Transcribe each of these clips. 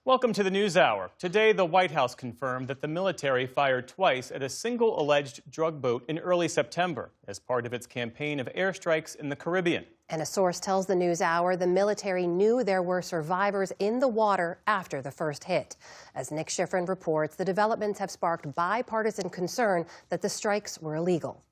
Welcome to the News Hour. Today, the White House confirmed that the military fired twice at a single alleged drug boat in early September as part of its campaign of airstrikes in the Caribbean. And a source tells the News Hour the military knew there were survivors in the water after the first hit. As Nick Schifrin reports, the developments have sparked bipartisan concern that the strikes were illegal.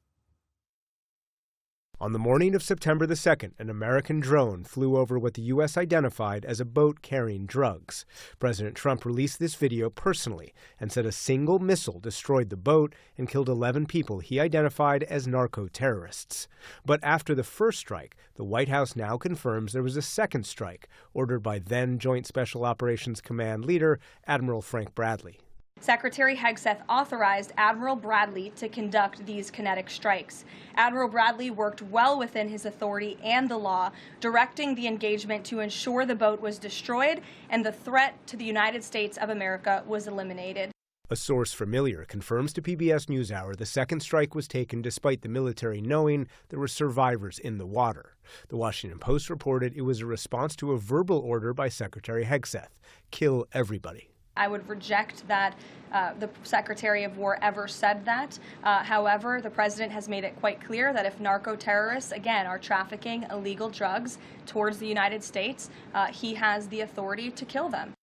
On the morning of September the 2nd, an American drone flew over what the U.S. identified as a boat carrying drugs. President Trump released this video personally and said a single missile destroyed the boat and killed 11 people he identified as narco-terrorists. But after the first strike, the White House now confirms there was a second strike ordered by then Joint Special Operations Command leader Admiral Frank Bradley. Secretary Hegseth authorized Admiral Bradley to conduct these kinetic strikes. Admiral Bradley worked well within his authority and the law, directing the engagement to ensure the boat was destroyed and the threat to the United States of America was eliminated. A source familiar confirms to PBS NewsHour the second strike was taken despite the military knowing there were survivors in the water. The Washington Post reported it was a response to a verbal order by Secretary Hegseth: kill everybody. I would reject that the Secretary of War ever said that. However, the President has made it quite clear that if narco-terrorists, again, are trafficking illegal drugs towards the United States, he has the authority to kill them.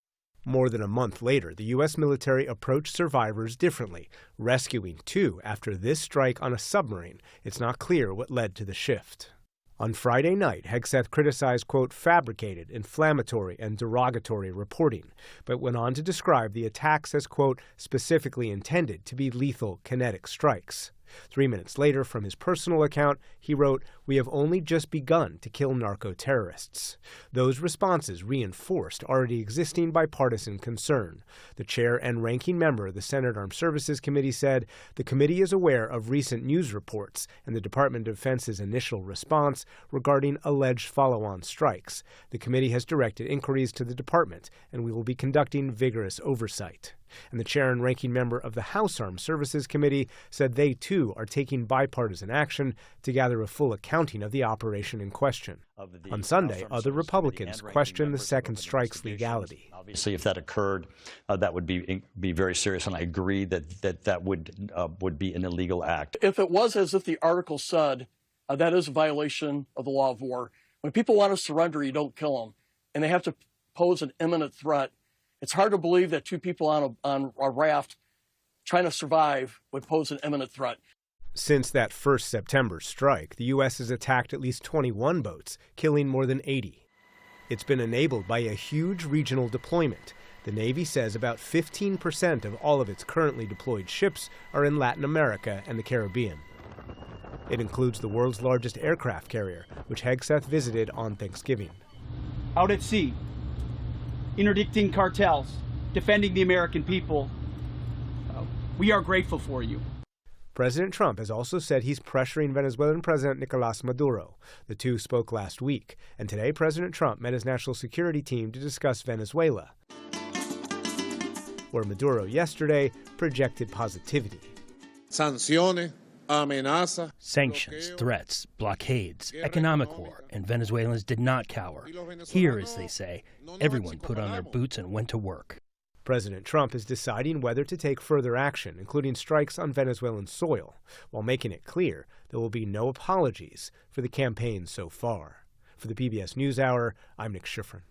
More than a month later, the U.S. military approached survivors differently, rescuing 2 after this strike on a submarine. It's not clear what led to the shift. On Friday night, Hegseth criticized, quote, fabricated, inflammatory, and derogatory reporting, but went on to describe the attacks as, quote, specifically intended to be lethal kinetic strikes. 3 minutes later, from his personal account, he wrote, "We have only just begun to kill narco-terrorists." Those responses reinforced already existing bipartisan concern. The chair and ranking member of the Senate Armed Services Committee said the committee is aware of recent news reports and the Department of Defense's initial response regarding alleged follow-on strikes. The committee has directed inquiries to the department, and we will be conducting vigorous oversight. And the chair and ranking member of the House Armed Services Committee said they, too, are taking bipartisan action to gather a full accounting of the operation in question. On Sunday, other Republicans questioned the second strike's legality. Obviously, if that occurred, that would be very serious, and I agree that would be an illegal act. If it was as if the article said, that is a violation of the law of war. When people want to surrender, you don't kill them, and they have to pose an imminent threat. It's hard to believe that 2 people on a raft trying to survive would pose an imminent threat. Since that first September strike, the U.S. has attacked at least 21 boats, killing more than 80. It's been enabled by a huge regional deployment. The Navy says about 15% of all of its currently deployed ships are in Latin America and the Caribbean. It includes the world's largest aircraft carrier, which Hegseth visited on Thanksgiving. Out at sea, interdicting cartels, defending the American people. We are grateful for you. President Trump has also said he's pressuring Venezuelan President Nicolás Maduro. The two spoke last week, and today President Trump met his national security team to discuss Venezuela, where Maduro yesterday projected positivity. Sanctions, threats, blockades, economic war, and Venezuelans did not cower. Here, as they say, everyone put on their boots and went to work. President Trump is deciding whether to take further action, including strikes on Venezuelan soil, while making it clear there will be no apologies for the campaign so far. For the PBS NewsHour, I'm Nick Schifrin.